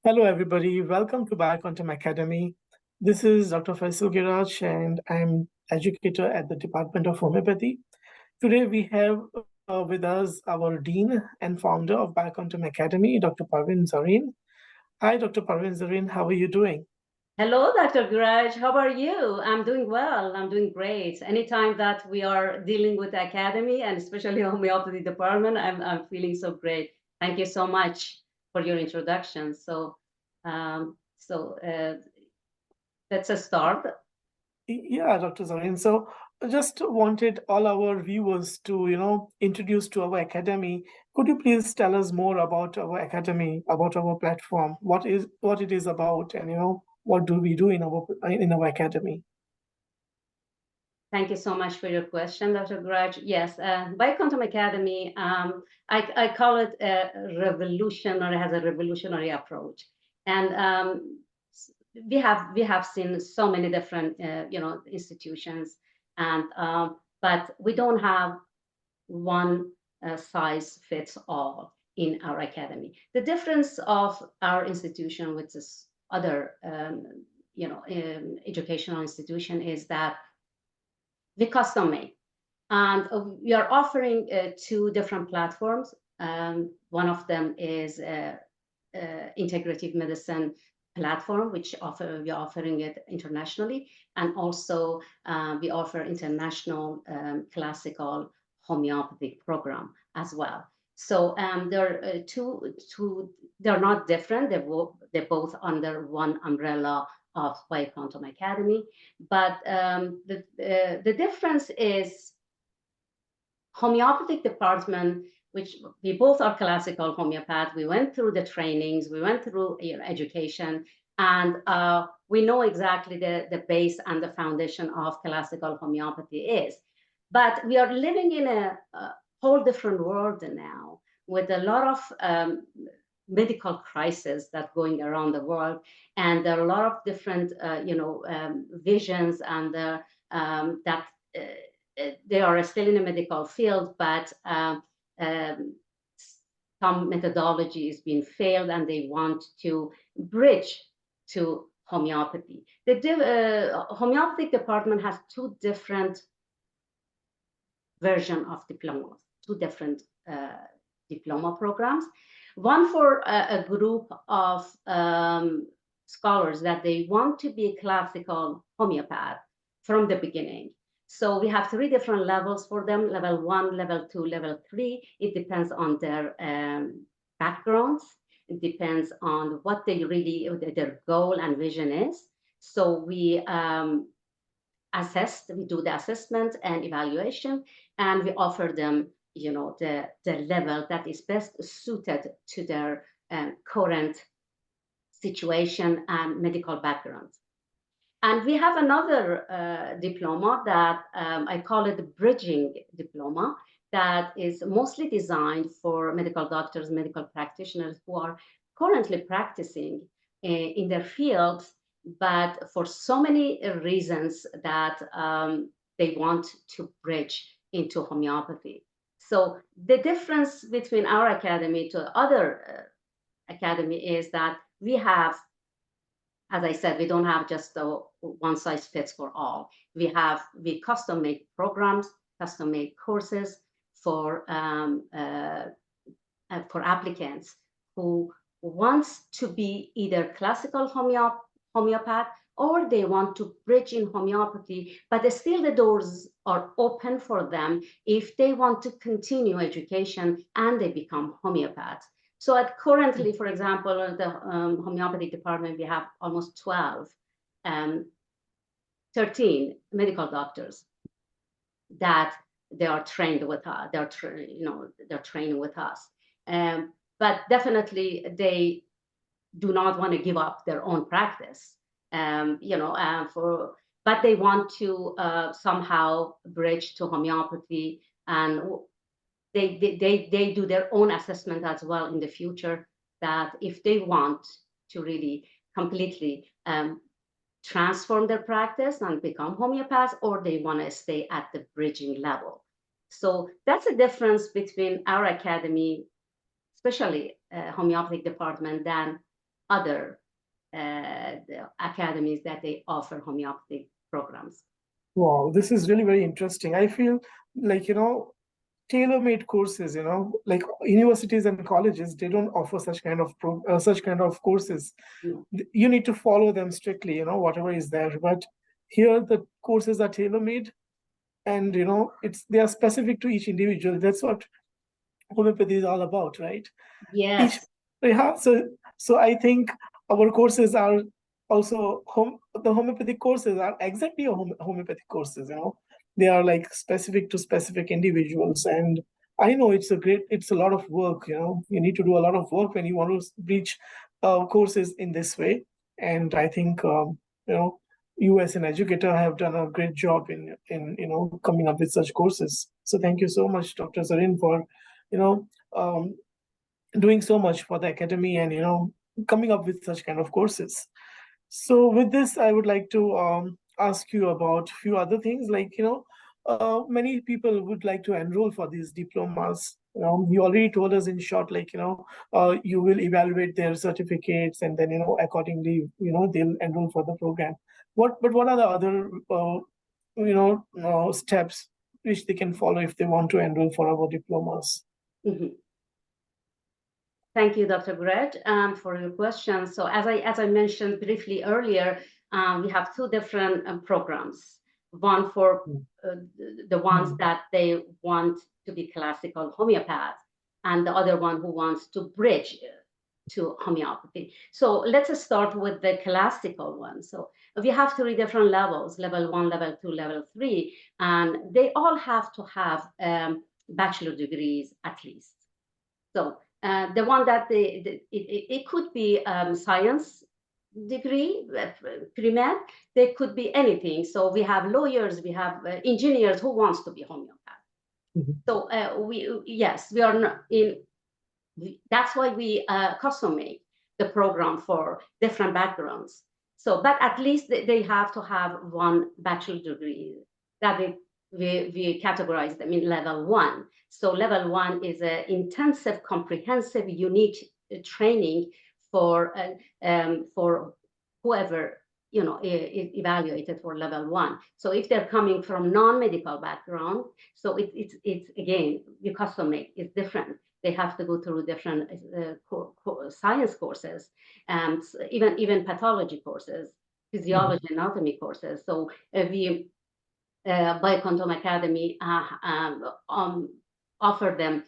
Hello, everybody. Welcome to Bioquantum Academy. This is Dr. Faisal Girach, and I'm educator at the Department of Homeopathy. Today, we have with us our Dean and founder of Bioquantum Academy, Dr. Parvin Zarrin. Hi, Dr. Parvin Zarrin. How are you doing? Hello, Dr. Girach. How are you? I'm doing well. I'm doing great. Anytime that we are dealing with the academy and especially homeopathy department, I'm feeling so great. Thank you so much for your introduction. So let's start. Yeah, Dr. Zarrin. So I just wanted all our viewers to, introduce to our academy. Could you please tell us more about our academy, about our platform, what it is about, and what do we do in our academy? Thank you so much for your question, Dr. Girach. Yes, Bioquantum Academy, I call it a revolutionary, has a revolutionary approach. And we have seen so many different institutions, and but we don't have one size fits all in our academy. The difference of our institution with this other educational institution is that we custom make. And we are offering two different platforms. One of them is integrative medicine platform, which we are offering it internationally, and also we offer international classical homeopathic program as well. So they're they're not different. They're both under one umbrella of Bioquantum Academy, but the difference is homeopathic department, which we both are classical homeopath. We went through the trainings, we went through education, and we know exactly the base and the foundation of classical homeopathy is. But we are living in a whole different world now with a lot of medical crisis that going around the world, and there are a lot of different visions and that they are still in the medical field, but some methodology is being failed and they want to bridge to homeopathy. The homeopathic department has two different version of diplomas, two different diploma programs. One for a group of scholars that they want to be a classical homeopath from the beginning. So we have three different levels for them: level 1, level 2, level 3. It depends on their backgrounds. It depends on what they really, their goal and vision is. So we we do the assessment and evaluation, and we offer them, the level that is best suited to their current situation and medical background. And we have another diploma that I call it the bridging diploma, that is mostly designed for medical doctors, medical practitioners who are currently practicing in their fields, but for so many reasons that they want to bridge into homeopathy. So the difference between our academy to other academy is that we have, as I said, we don't have just a one size fits for all. We custom make programs, custom make courses for applicants who wants to be either classical homeopath, or they want to bridge in homeopathy, but still the doors are open for them if they want to continue education and they become homeopaths. So at currently, for example, the homeopathy department, we have almost 12, 13 medical doctors that they are trained with us. They're training with us. But definitely they do not want to give up their own practice. But they want to somehow bridge to homeopathy, and they do their own assessment as well in the future, that if they want to really completely transform their practice and become homeopaths, or they want to stay at the bridging level. So that's the difference between our academy, especially homeopathic department, than other the academies that they offer homeopathy programs. Wow, this is really very interesting. I feel like, tailor-made courses, like universities and colleges, they don't offer such kind of such kind of courses. Mm. You need to follow them strictly, whatever is there. But here the courses are tailor-made, and they are specific to each individual. That's what homeopathy is all about, right? Each Yes. Yeah, so I think our courses are also the homeopathic courses are exactly homeopathic courses. They are like specific to specific individuals, and I know it's a lot of work. You need to do a lot of work when you want to reach courses in this way. And I think you as an educator have done a great job in coming up with such courses. So thank you so much, Dr. Zarrin, for you know um, doing so much for the academy and coming up with such kind of courses. So with this, I would like to ask you about a few other things, like many people would like to enroll for these diplomas. You already told us in short, like you will evaluate their certificates, and then accordingly they'll enroll for the program. What are the other steps which they can follow if they want to enroll for our diplomas? Mhm. Thank you, Dr. Girach, for your question. So as I mentioned briefly earlier, we have two different programs. One for the ones that they want to be classical homeopath, and the other one who wants to bridge to homeopathy. So let's start with the classical one. So we have three different levels: level 1, level 2, level 3, and they all have to have bachelor degrees at least. So the one that it could be science degree, pre-med, they could be anything. So we have lawyers, we have engineers who wants to be homeopath. Mhm. So we are not in. That's why we custom make the program for different backgrounds. So, but at least they have to have one bachelor degree that we categorize them in level 1. So level 1 is an intensive, comprehensive, unique training for whoever is evaluated for level 1. So if they're coming from non-medical background, so it's again, you custom make, it's different. They have to go through different science courses, and even pathology courses, physiology, anatomy courses. So we Bioquantum Academy offer them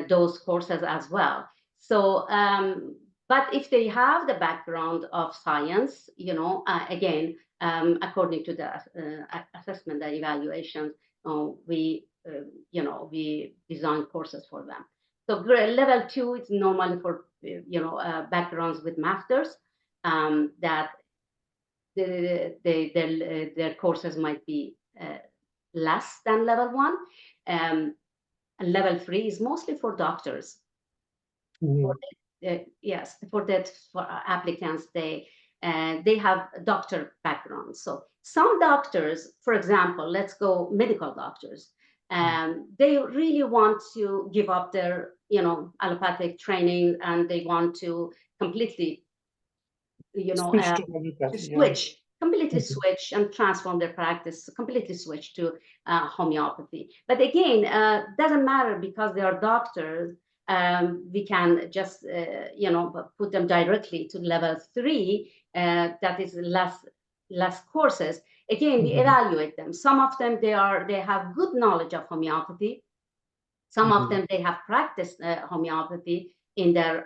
those courses as well. So, but if they have the background of science, again, according to the assessment and evaluation, we design courses for them. So level 2 is normally for backgrounds with masters, that their courses might be less than level 1. And level 3 is mostly for doctors. For yes, for applicants, they have doctor backgrounds. So some doctors, for example, let's go medical doctors, they really want to give up their allopathic training, and they want to completely Switch to to homeopathy, yeah. switch, completely Mhm. switch and transform their practice, completely switch to homeopathy. But again, doesn't matter, because they are doctors. We can just, put them directly to level 3. That is less courses. Again, we evaluate them. Some of them they have good knowledge of homeopathy. Some of them they have practiced homeopathy in their,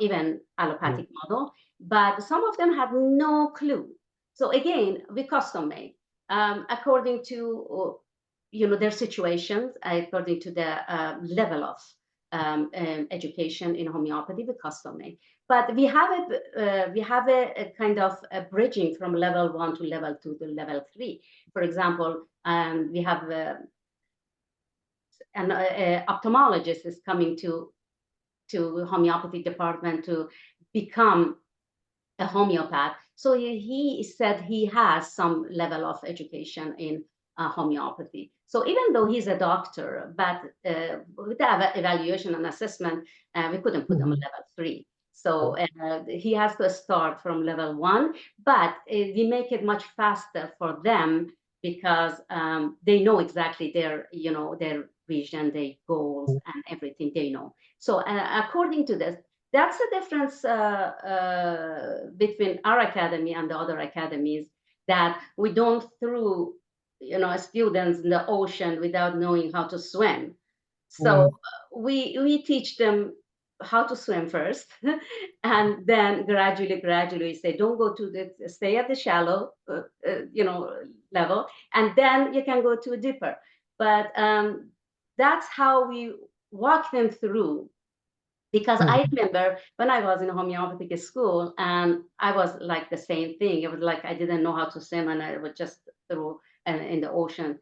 even Yeah. allopathic model, but some of them have no clue. So again, we custom make according to their situations, according to the level of education in homeopathy. We custom make, but we have a kind of a bridging from level 1 to level 2 to level 3. For example, we have an ophthalmologist is coming to homeopathy department to become a homeopath. So he said he has some level of education in homeopathy. So even though he's a doctor, but with the evaluation and assessment, we couldn't put him at level 3. So he has to start from level 1, but we make it much faster for them because they know exactly their, their vision, their goals, and everything they know. So according to this, that's the difference between our academy and the other academies, that we don't throw, students in the ocean without knowing how to swim. So we teach them how to swim first, and then gradually say, don't go to the, stay at the shallow, level, and then you can go to a deeper. But that's how we walk them through. Because I remember when I was in homeopathic school, and I was like the same thing. It was like I didn't know how to swim, and I would just throw in the ocean.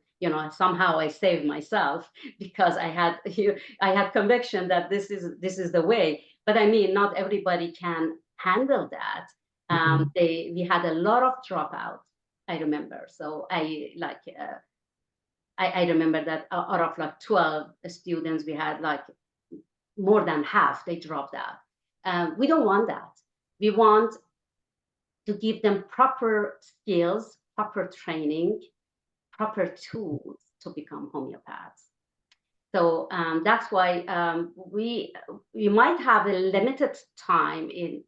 Somehow I saved myself because I had conviction that this is the way. But I mean, not everybody can handle that. We had a lot of dropouts, I remember. So I remember that out of like 12 students, we had like more than half, they dropped out. We don't want that. We want to give them proper skills, proper training, proper tools to become homeopaths. So that's why we might have a limited time in,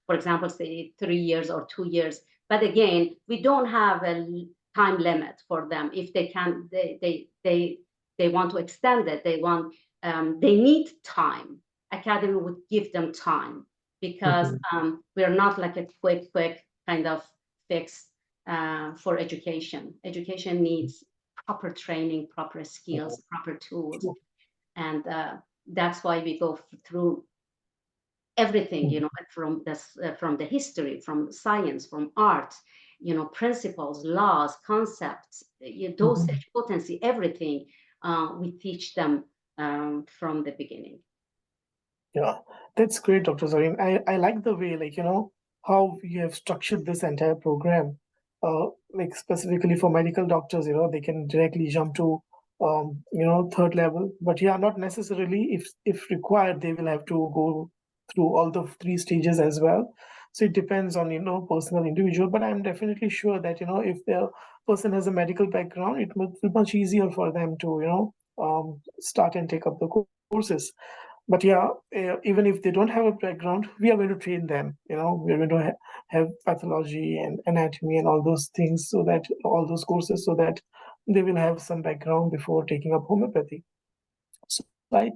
for example, say 3 years or 2 years. But again, we don't have a time limit for them. If they can, they want to extend it. They need time. Academy would give them time, because we're not like a quick kind of fix for education. Education needs proper training, proper skills, proper tools. And that's why we go through everything, from the history, from science, from art, principles, laws, concepts, dosage, potency, everything. We teach them from the beginning. Yeah, that's great, Dr. Zarrin. I like the way, how you have structured this entire program. Like specifically for medical doctors, they can directly jump to, third level. But yeah, not necessarily. If required, they will have to go through all the three stages as well. So it depends on, personal individual. But I'm definitely sure that, if the person has a medical background, it will be much easier for them to, start and take up the courses. But yeah, even if they don't have a background, we are going to train them. We're going to have pathology and anatomy and all those things, so that all those courses, so that they will have some background before taking up homeopathy. So I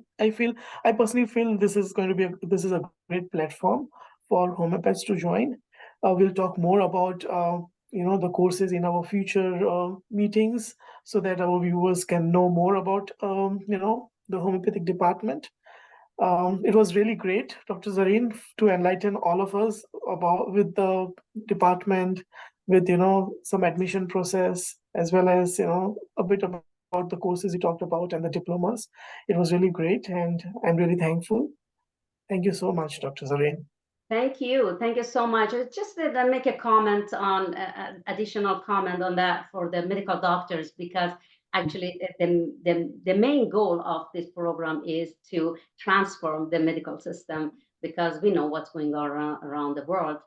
personally feel this is a great platform for homeopaths to join. We'll talk more about the courses in our future meetings, so that our viewers can know more about the homeopathic department. It was really great, Dr. Zareen, to enlighten all of us about with the department, with some admission process, as well as a bit about the courses you talked about and the diplomas. It was really great, and I'm really thankful. Thank you so much, Dr. Zareen. Thank you. Thank you so much. Just to make a comment on additional comment on that for the medical doctors, because actually the main goal of this program is to transform the medical system, because we know what's going on around the world.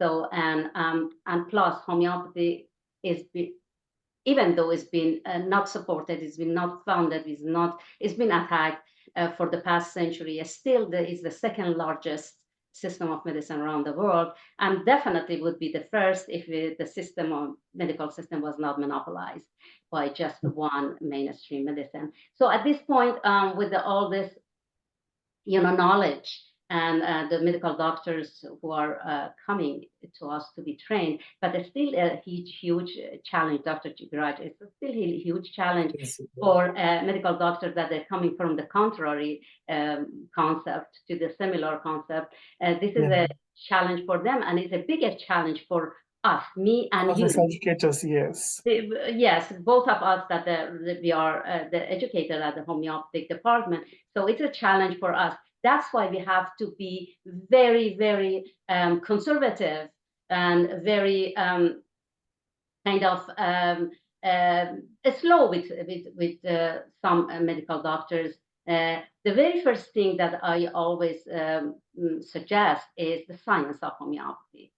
So and plus homeopathy is even though it's been not supported, it's been not founded, it's been attacked for the past century, still is the second largest system of medicine around the world, and definitely would be the first if the system of medical system was not monopolized by just one mainstream medicine. So at this point, with all this knowledge, and the medical doctors who are coming to us to be trained, but it's still a huge challenge, Dr. Girach. It's still a huge challenge for medical doctors that are coming from the contrary concept to the similar concept. This is a challenge for them, and it's a bigger challenge for us, me and you. As educators, yes. Yes, both of us that we are the educator at the homeopathic department. So it's a challenge for us. That's why we have to be very, very conservative and very kind of slow with some medical doctors. The very first thing that I always suggest is the science of homeopathy.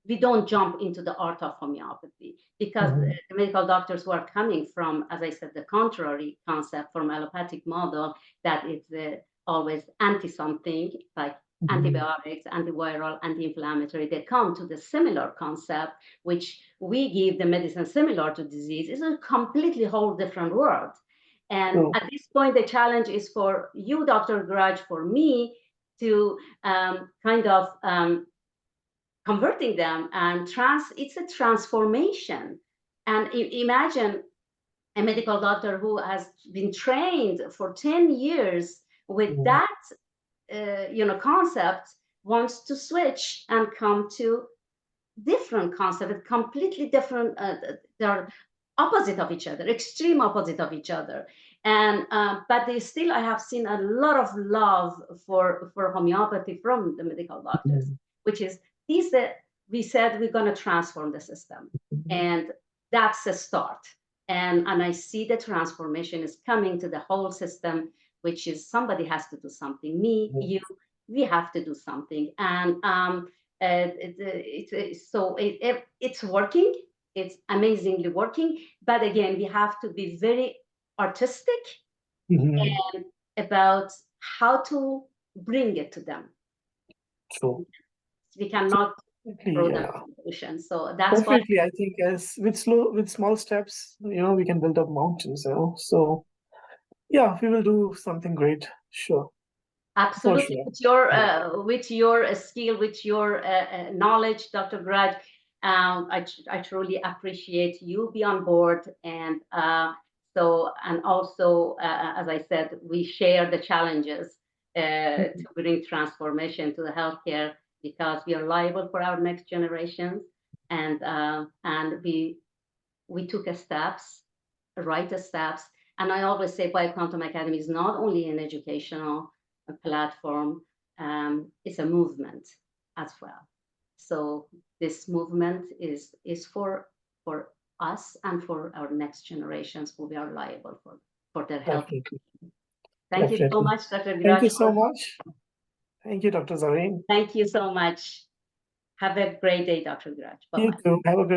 We don't jump into the art of homeopathy because the medical doctors who are coming from, as I said, the contrary concept from allopathic model that it's always anti-something like antibiotics, antiviral, anti-inflammatory. They come to the similar concept, which we give the medicine similar to disease. It's a completely whole different world. And at this point, the challenge is for you, Dr. Girach, for me to kind of converting them, and it's a transformation. And imagine a medical doctor who has been trained for 10 years with that concept wants to switch and come to different concept, completely different. They're opposite of each other, extreme opposite of each other. And but I have seen a lot of love for homeopathy from the medical doctors, which is we said we're going to transform the system, and that's a start. And I see the transformation is coming to the whole system, which is somebody has to do something. Me, you, we have to do something. And it's working. It's amazingly working. But again, we have to be very artistic and about how to bring it to them. True. We cannot throw them solution. So that's definitely why I think as with small steps, we can build up mountains. So yeah, we will do something great. Sure. Absolutely. Sure. With your skill, with your knowledge, Dr. Girach, I truly appreciate you be on board. And also, as I said, we share the challenges to bring transformation to the healthcare, because we are liable for our next generations. And we took steps, right steps. And I always say Bioquantum Academy is not only an educational platform, it's a movement as well. So this movement is for us and for our next generations who we are liable for their health. Thank you so much, Dr. Girach. Thank you so much. Thank you, Dr. Zarrin. Thank you so much. Have a great day, Dr. Girach. Bye-bye. You too. Have a good